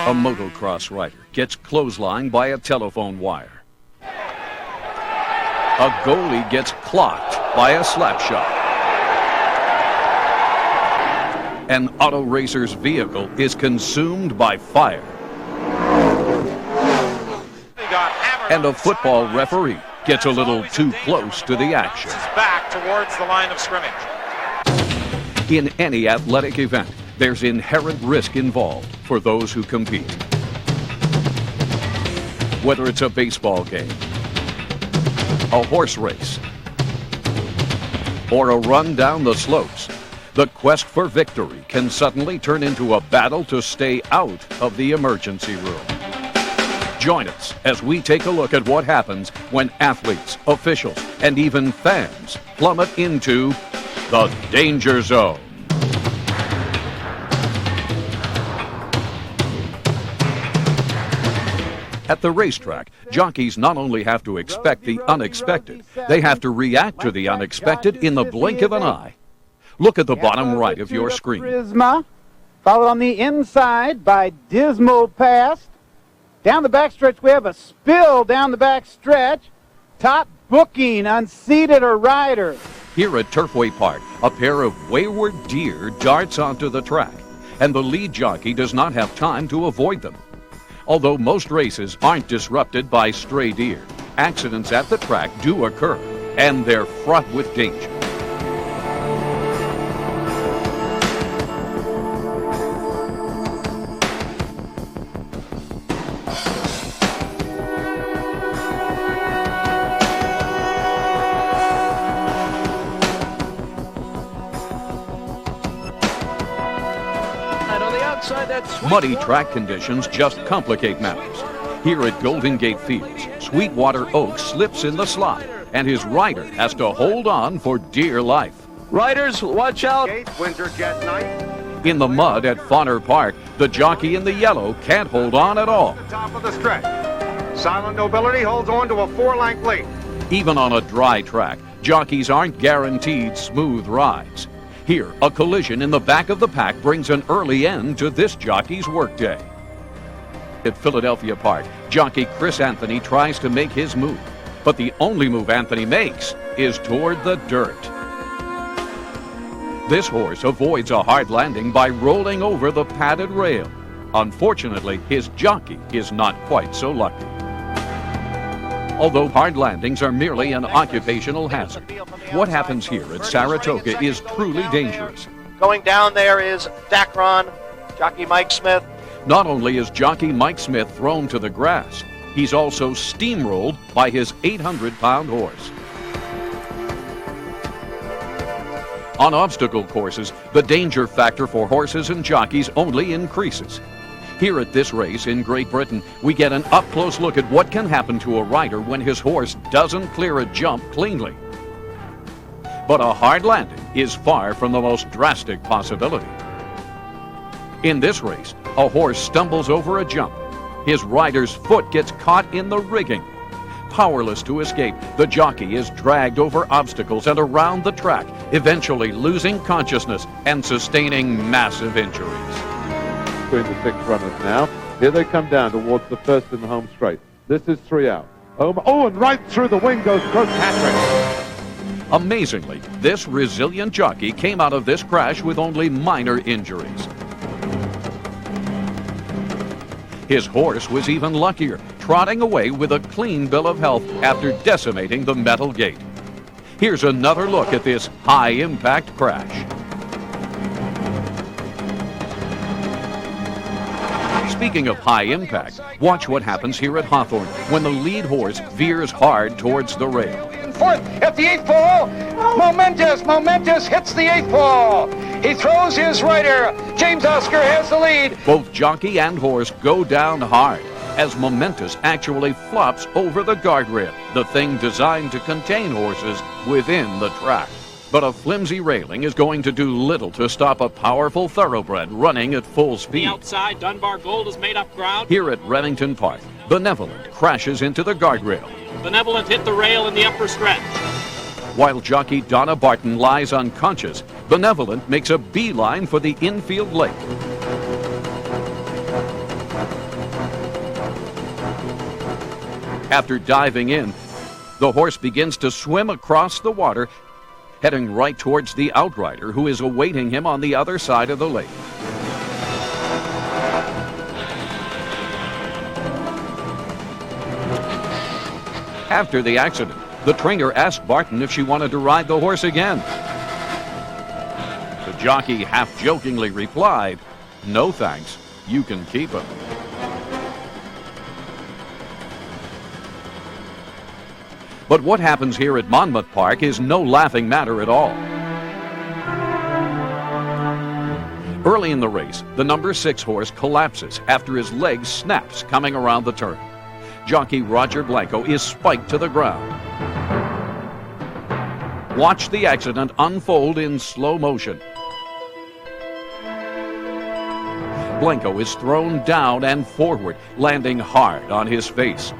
A motocross rider gets clotheslined by a telephone wire. A goalie gets clocked by a slap shot. An auto racer's vehicle is consumed by fire. And a football referee gets a little too close to the action. Back towards the line of scrimmage. In any athletic event, there's inherent risk involved for those who compete. Whether it's a baseball game, a horse race, or a run down the slopes, the quest for victory can suddenly turn into a battle to stay out of the emergency room. Join us as we take a look at what happens when athletes, officials, and even fans plummet into the danger zone. At the racetrack, jockeys not only have to expect the unexpected, they have to react to the unexpected in the blink of an eye. Look at the bottom right of your screen. Prisma, followed on the inside by Dismal Pass. Down the backstretch, we have a spill down the backstretch. Top booking, unseated a rider. Here at Turfway Park, a pair of wayward deer darts onto the track, and the lead jockey does not have time to avoid them. Although most races aren't disrupted by stray deer, accidents at the track do occur, and they're fraught with danger. Muddy track conditions just complicate matters. Here at Golden Gate Fields, Sweetwater Oak slips in the slot, and his rider has to hold on for dear life. Riders, watch out! In the mud at Fonner Park, the jockey in the yellow can't hold on at all. Top of the stretch. Silent Nobility holds on to a 4-length lead. Even on a dry track, jockeys aren't guaranteed smooth rides. Here, a collision in the back of the pack brings an early end to this jockey's workday. At Philadelphia Park, jockey Chris Anthony tries to make his move, but the only move Anthony makes is toward the dirt. This horse avoids a hard landing by rolling over the padded rail. Unfortunately, his jockey is not quite so lucky. Although hard landings are merely an occupational hazard, what happens here at Saratoga is truly dangerous. Going down there is Dacron, jockey Mike Smith. Not only is jockey Mike Smith thrown to the grass, he's also steamrolled by his 800-pound horse. On obstacle courses, the danger factor for horses and jockeys only increases. Here at this race in Great Britain, we get an up-close look at what can happen to a rider when his horse doesn't clear a jump cleanly. But a hard landing is far from the most drastic possibility. In this race, a horse stumbles over a jump. His rider's foot gets caught in the rigging. Powerless to escape, the jockey is dragged over obstacles and around the track, eventually losing consciousness and sustaining massive injuries. Between the 6 runners now. Here they come down towards the first in the home straight. This is 3 out. Oh, and right through the wing goes Kirkpatrick. Amazingly, this resilient jockey came out of this crash with only minor injuries. His horse was even luckier, trotting away with a clean bill of health after decimating the metal gate. Here's another look at this high-impact crash. Speaking of high impact, watch what happens here at Hawthorne when the lead horse veers hard towards the rail. Fourth at the 8th ball. Momentous hits the 8th ball. He throws his rider. James Oscar has the lead. Both jockey and horse go down hard as Momentous actually flops over the guardrail, the thing designed to contain horses within the track. But a flimsy railing is going to do little to stop a powerful thoroughbred running at full speed. The outside, Dunbar Gold has made up ground. Here at Remington Park, Benevolent crashes into the guardrail. Benevolent hit the rail in the upper stretch. While jockey Donna Barton lies unconscious, Benevolent makes a beeline for the infield lake. After diving in, the horse begins to swim across the water, heading right towards the outrider who is awaiting him on the other side of the lake. After the accident, the trainer asked Barton if she wanted to ride the horse again. The jockey half-jokingly replied, "No thanks, you can keep him." But what happens here at Monmouth Park is no laughing matter at all. Early in the race, the number 6 horse collapses after his leg snaps coming around the turn. Jockey Roger Blanco is spiked to the ground. Watch the accident unfold in slow motion. Blanco is thrown down and forward, landing hard on his face.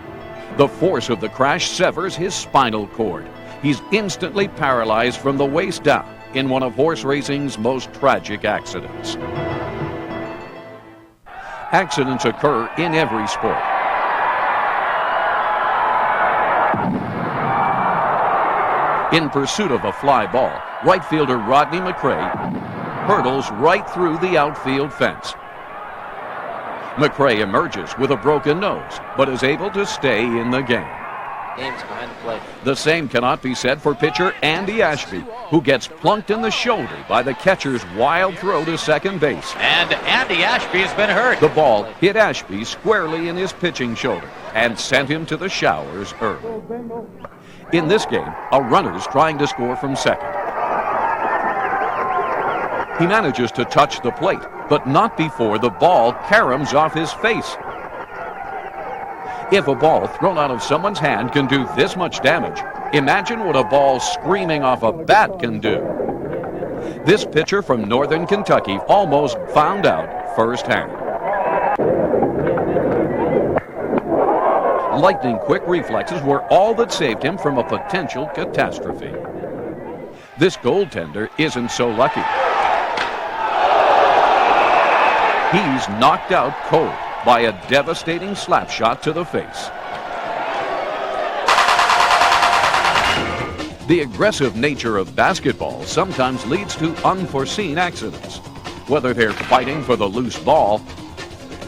The force of the crash severs his spinal cord. He's instantly paralyzed from the waist down in one of horse racing's most tragic accidents. Accidents occur in every sport. In pursuit of a fly ball, right fielder Rodney McRae hurdles right through the outfield fence. McRae emerges with a broken nose, but is able to stay in the game. Game's behind the plate. The same cannot be said for pitcher Andy Ashby, who gets plunked in the shoulder by the catcher's wild throw to second base. And Andy Ashby has been hurt. The ball hit Ashby squarely in his pitching shoulder and sent him to the showers early. In this game, a runner's trying to score from second. He manages to touch the plate, but not before the ball caroms off his face. If a ball thrown out of someone's hand can do this much damage, imagine what a ball screaming off a bat can do. This pitcher from northern Kentucky almost found out firsthand. Lightning-quick reflexes were all that saved him from a potential catastrophe. This goaltender isn't so lucky. He's knocked out cold by a devastating slap shot to the face. The aggressive nature of basketball sometimes leads to unforeseen accidents, whether they're fighting for the loose ball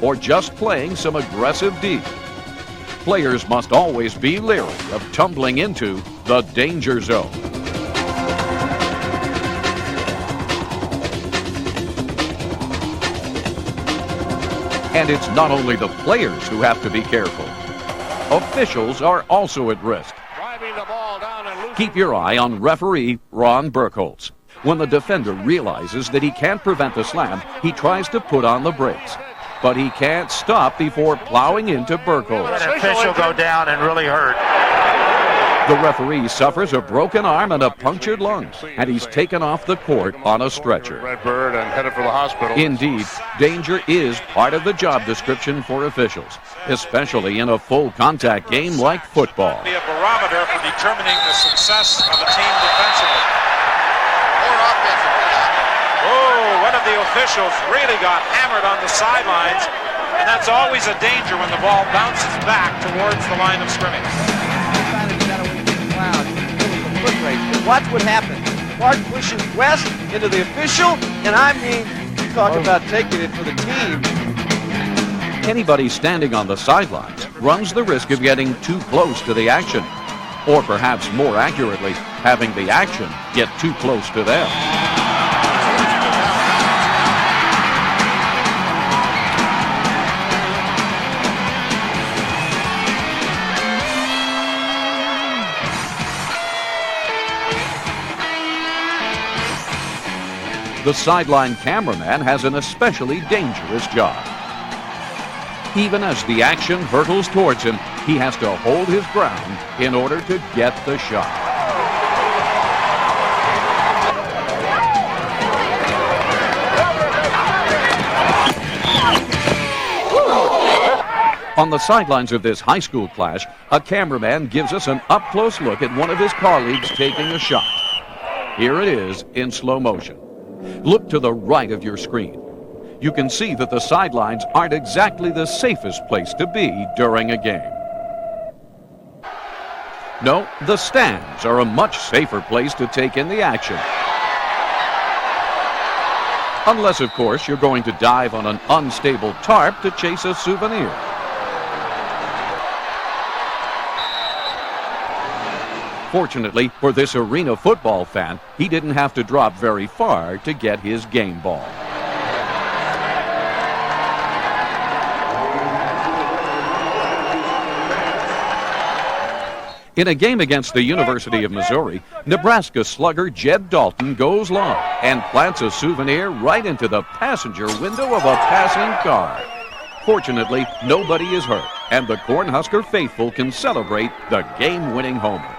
or just playing some aggressive D. Players must always be leery of tumbling into the danger zone. And it's not only the players who have to be careful. Officials are also at risk. Keep your eye on referee Ron Burkholz. When the defender realizes that he can't prevent the slam, he tries to put on the brakes. But he can't stop before plowing into Burkholz. Let an official go down and really hurt. The referee suffers a broken arm and a punctured lung, and he's taken off the court on a stretcher. Redbird and headed for the hospital. Indeed, danger is part of the job description for officials, especially in a full-contact game like football. Be a barometer for determining the success of a team defensively. Or offensively. Oh, one of the officials really got hammered on the sidelines, and that's always a danger when the ball bounces back towards the line of scrimmage. Watch what happens. Clark pushes West into the official, and I mean, talk about taking it for the team. Anybody standing on the sidelines runs the risk of getting too close to the action, or perhaps more accurately, having the action get too close to them. The sideline cameraman has an especially dangerous job. Even as the action hurtles towards him, he has to hold his ground in order to get the shot. On the sidelines of this high school clash, a cameraman gives us an up-close look at one of his colleagues taking a shot. Here it is in slow motion. Look to the right of your screen. You can see that the sidelines aren't exactly the safest place to be during a game. No, the stands are a much safer place to take in the action. Unless, of course, you're going to dive on an unstable tarp to chase a souvenir. Fortunately for this arena football fan, he didn't have to drop very far to get his game ball. In a game against the University of Missouri, Nebraska slugger Jed Dalton goes long and plants a souvenir right into the passenger window of a passing car. Fortunately, nobody is hurt, and the Cornhusker faithful can celebrate the game-winning homer.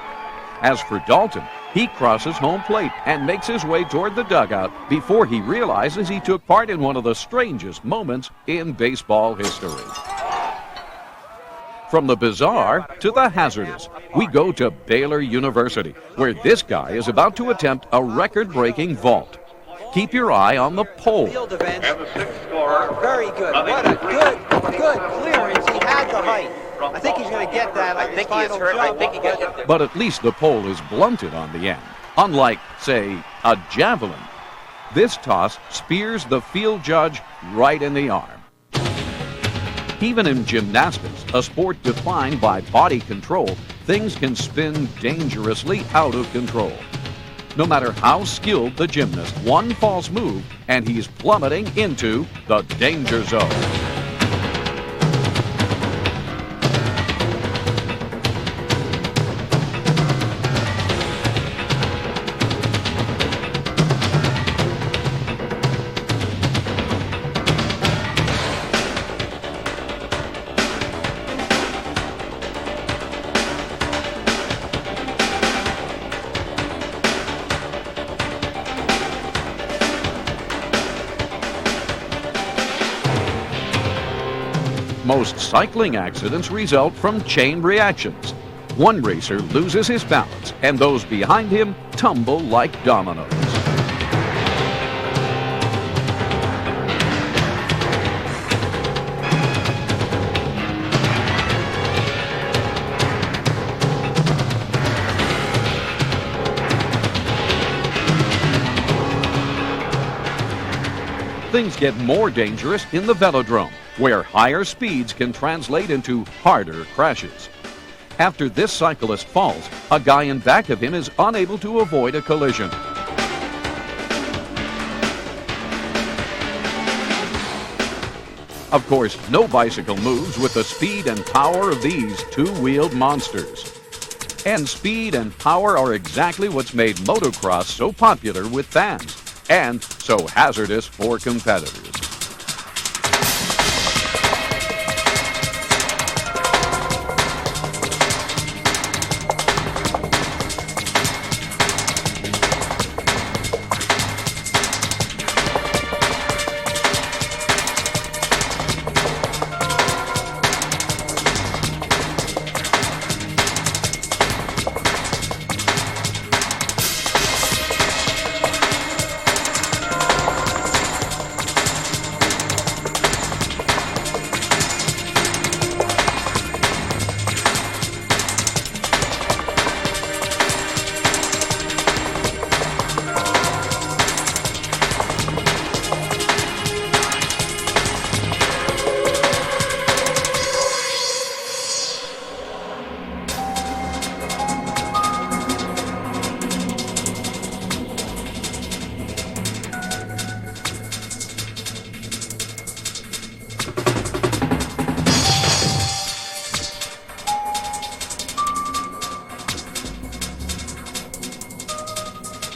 As for Dalton, he crosses home plate and makes his way toward the dugout before he realizes he took part in one of the strangest moments in baseball history. From the bizarre to the hazardous, we go to Baylor University, where this guy is about to attempt a record-breaking vault. Keep your eye on the pole. Field events. Very good. What a good clearance. He had the height. I think he's going to get that. I think he is hurt. I think he gets it. But at least the pole is blunted on the end, unlike, say, a javelin. This toss spears the field judge right in the arm. Even in gymnastics, a sport defined by body control, things can spin dangerously out of control. No matter how skilled the gymnast, one false move and he's plummeting into the danger zone. Most cycling accidents result from chain reactions. One racer loses his balance, and those behind him tumble like dominoes. Things get more dangerous in the velodrome, where higher speeds can translate into harder crashes. After this cyclist falls, a guy in back of him is unable to avoid a collision. Of course, no bicycle moves with the speed and power of these two-wheeled monsters. And speed and power are exactly what's made motocross so popular with fans, and so hazardous for competitors.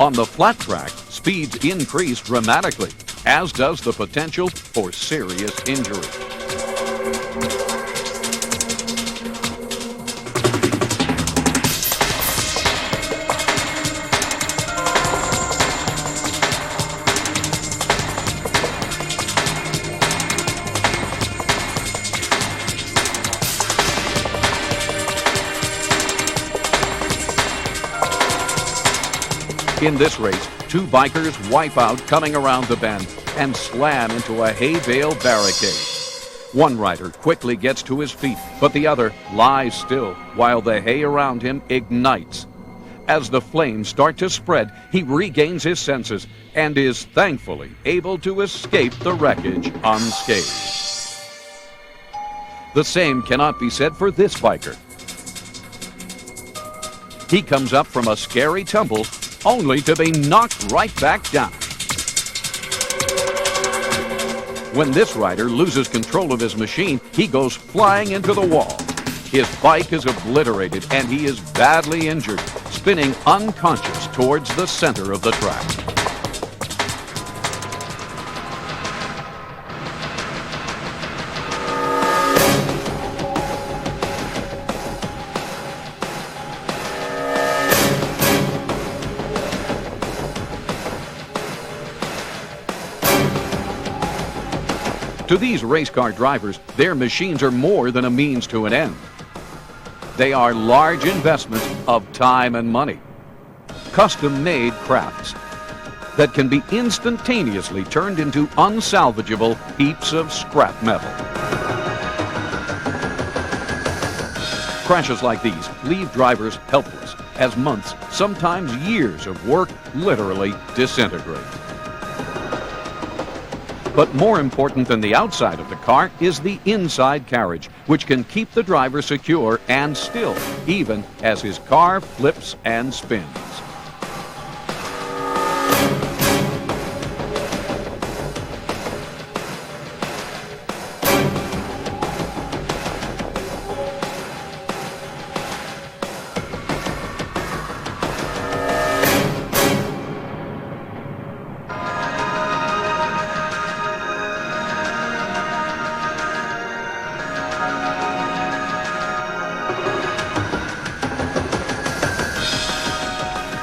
On the flat track, speeds increase dramatically, as does the potential for serious injury. In this race, two bikers wipe out coming around the bend and slam into a hay bale barricade. One rider quickly gets to his feet, but the other lies still while the hay around him ignites. As the flames start to spread, he regains his senses and is thankfully able to escape the wreckage unscathed. The same cannot be said for this biker. He comes up from a scary tumble only to be knocked right back down. When this rider loses control of his machine, he goes flying into the wall. His bike is obliterated and he is badly injured, spinning unconscious towards the center of the track. To these race car drivers, their machines are more than a means to an end. They are large investments of time and money, custom-made crafts that can be instantaneously turned into unsalvageable heaps of scrap metal. Crashes like these leave drivers helpless as months, sometimes years of work literally disintegrate. But more important than the outside of the car is the inside carriage, which can keep the driver secure and still, even as his car flips and spins.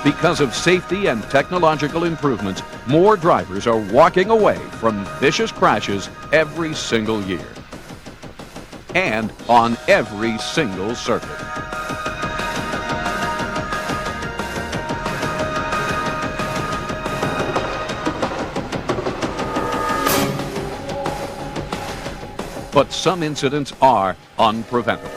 Because of safety and technological improvements, more drivers are walking away from vicious crashes every single year. And on every single circuit. But some incidents are unpreventable.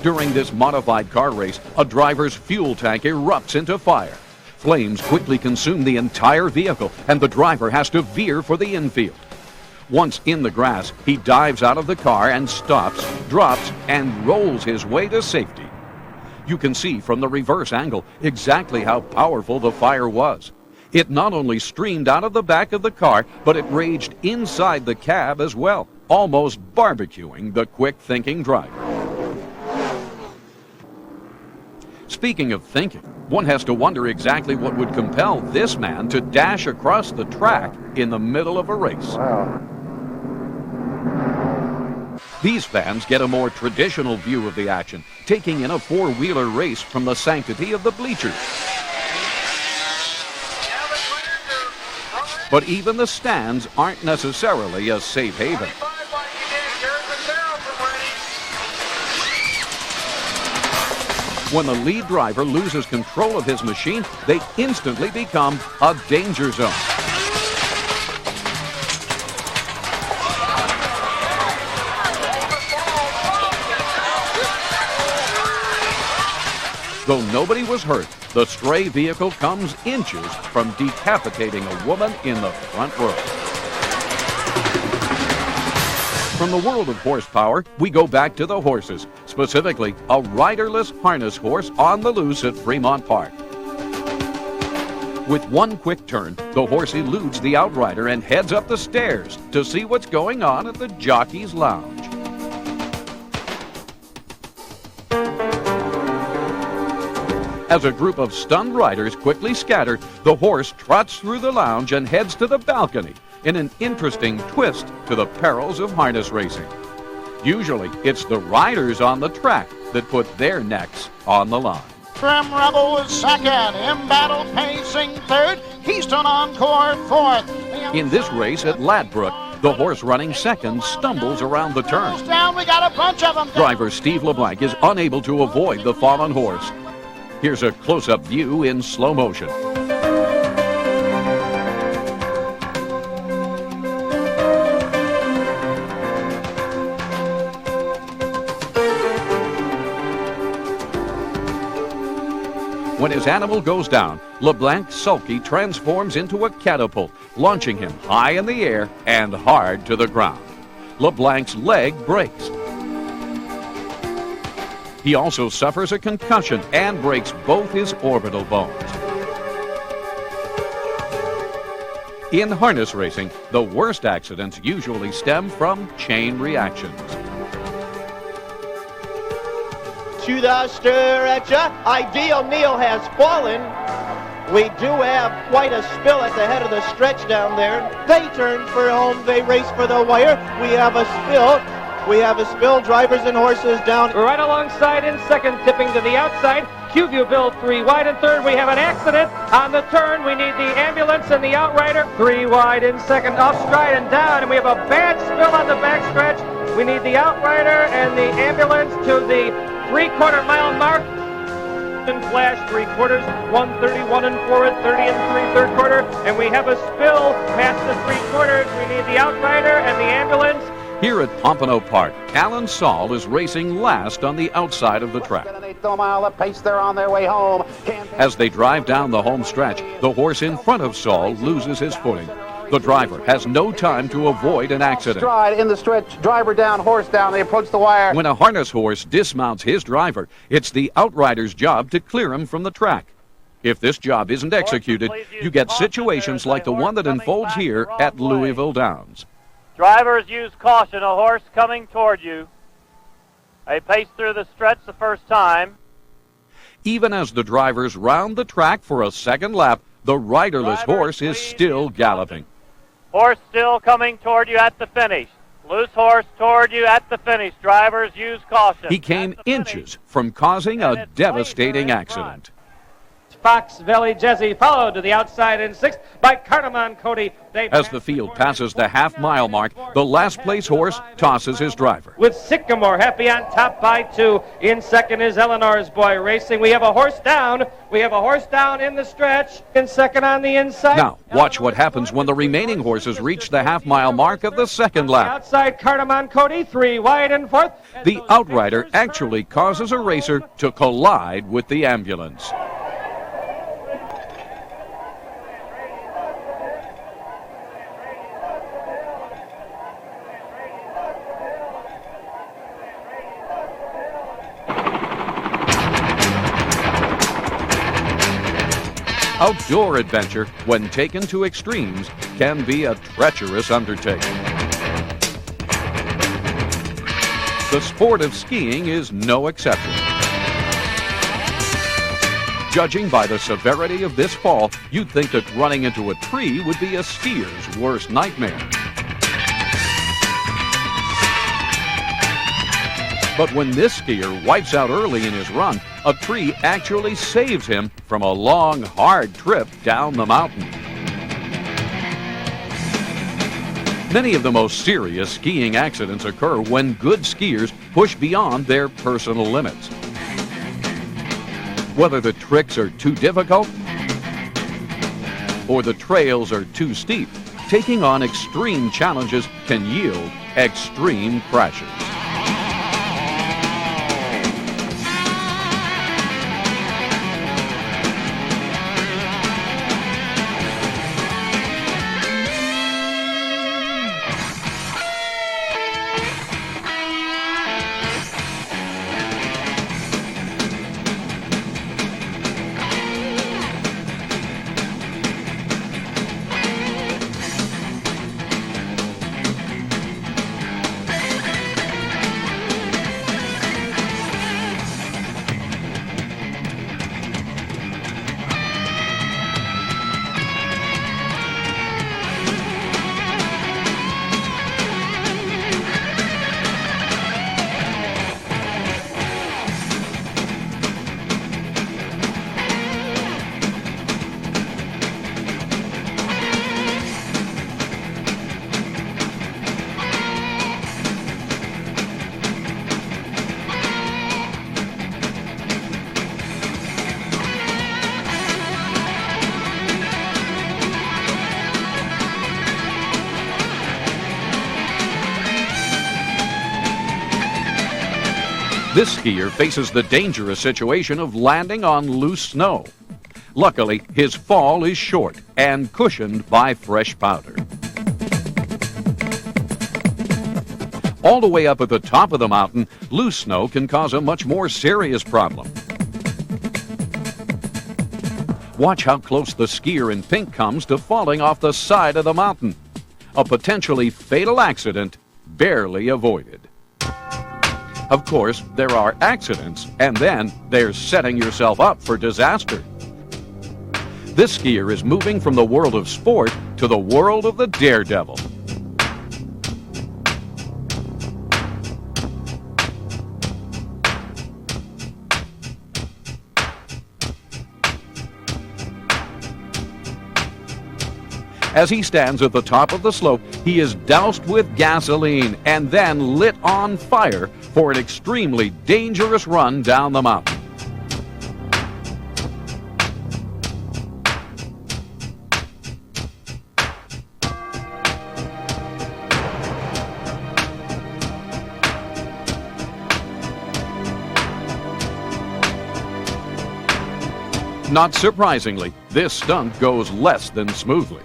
During this modified car race, a driver's fuel tank erupts into fire. Flames quickly consume the entire vehicle, and the driver has to veer for the infield. Once in the grass, he dives out of the car and stops, drops, and rolls his way to safety. You can see from the reverse angle exactly how powerful the fire was. It not only streamed out of the back of the car, but it raged inside the cab as well, almost barbecuing the quick-thinking driver. Speaking of thinking, one has to wonder exactly what would compel this man to dash across the track in the middle of a race. Wow. These fans get a more traditional view of the action, taking in a four-wheeler race from the sanctity of the bleachers. But even the stands aren't necessarily a safe haven. When the lead driver loses control of his machine, they instantly become a danger zone. Though nobody was hurt, the stray vehicle comes inches from decapitating a woman in the front row. From the world of horsepower, we go back to the horses, specifically a riderless harness horse on the loose at Fremont Park. With one quick turn, the horse eludes the outrider and heads up the stairs to see what's going on at the jockey's lounge. As a group of stunned riders quickly scatter, the horse trots through the lounge and heads to the balcony in an interesting twist to the perils of harness racing. Usually, it's the riders on the track that put their necks on the line. Trim Rebel is second, Embattled Pacing third, Keystone Encore fourth. In this race at Ladbroke, the horse running second stumbles around the turn. Down, we got a bunch of them. Driver Steve LeBlanc is unable to avoid the fallen horse. Here's a close-up view in slow motion. When his animal goes down, LeBlanc's sulky transforms into a catapult, launching him high in the air and hard to the ground. LeBlanc's leg breaks. He also suffers a concussion and breaks both his orbital bones. In harness racing, the worst accidents usually stem from chain reactions. To the stretcher, Ideal Neil has fallen. We do have quite a spill at the head of the stretch down there. They turn for home, they race for the wire. We have a spill. Drivers and horses down. We're right alongside in second, tipping to the outside. QView Bill 3 wide in third. We have an accident on the turn. We need the ambulance and the outrider. 3 wide in second, off stride and down. And we have a bad spill on the backstretch. We need the outrider and the ambulance to the 3/4 mile mark. And flash 3/4, 1:31 and 4 at 30 and 3/3 quarter. And we have a spill past the 3/4. We need the outrider and the ambulance. Here at Pompano Park, Alan Saul is racing last on the outside of the track. An 1/8 mile apace, they're on their way home. As they drive down the home stretch, the horse in front of Saul loses his footing. The driver has no time to avoid an accident. Stride in the stretch, driver down, horse down, they approach the wire. When a harness horse dismounts his driver, it's the outrider's job to clear him from the track. If this job isn't executed, you get situations like the one that unfolds here at Louisville Downs. Drivers, use caution. A horse coming toward you. A pace through the stretch the first time. Even as the drivers round the track for a second lap, the riderless horse is still galloping. Horse still coming toward you at the finish. Loose horse toward you at the finish. Drivers, use caution. He came inches from causing a devastating accident. Fox Valley Jesse followed to the outside in sixth by Cardamom Cody. As the field passes the half-mile mark, the last-place horse tosses his driver. With Sycamore happy on top by 2. In second is Eleanor's Boy Racing. We have a horse down. We have a horse down in the stretch. In second on the inside. Now, watch what happens when the remaining horses reach the half-mile mark of the second lap. Outside Cardamom Cody, 3 wide and fourth. The outrider actually causes a racer to collide with the ambulance. Outdoor adventure, when taken to extremes, can be a treacherous undertaking. The sport of skiing is no exception. Judging by the severity of this fall, you'd think that running into a tree would be a skier's worst nightmare. But when this skier wipes out early in his run, a tree actually saves him from a long, hard trip down the mountain. Many of the most serious skiing accidents occur when good skiers push beyond their personal limits. Whether the tricks are too difficult or the trails are too steep, taking on extreme challenges can yield extreme crashes. This skier faces the dangerous situation of landing on loose snow. Luckily, his fall is short and cushioned by fresh powder. All the way up at the top of the mountain, loose snow can cause a much more serious problem. Watch how close the skier in pink comes to falling off the side of the mountain. A potentially fatal accident barely avoided. Of course, there are accidents, and then there's setting yourself up for disaster. This skier is moving from the world of sport to the world of the daredevil. As he stands at the top of the slope, he is doused with gasoline and then lit on fire for an extremely dangerous run down the mountain. Not surprisingly, this stunt goes less than smoothly.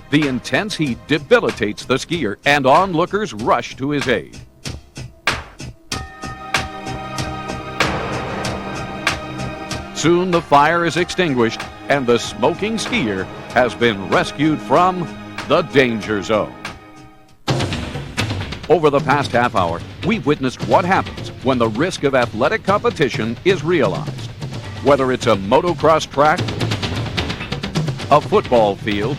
The intense heat debilitates the skier, and onlookers rush to his aid. Soon the fire is extinguished, and the smoking skier has been rescued from the danger zone. Over the past half hour, we've witnessed what happens when the risk of athletic competition is realized. Whether it's a motocross track, a football field,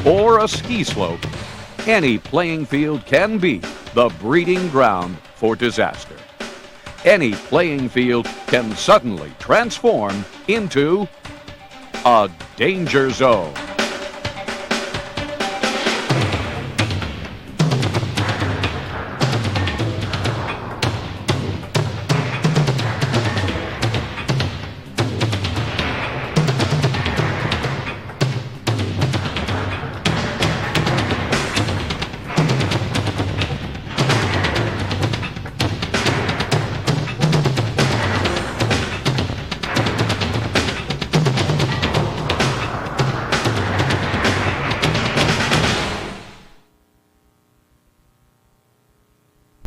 or a ski slope, any playing field can be the breeding ground for disaster. Any playing field can suddenly transform into a danger zone.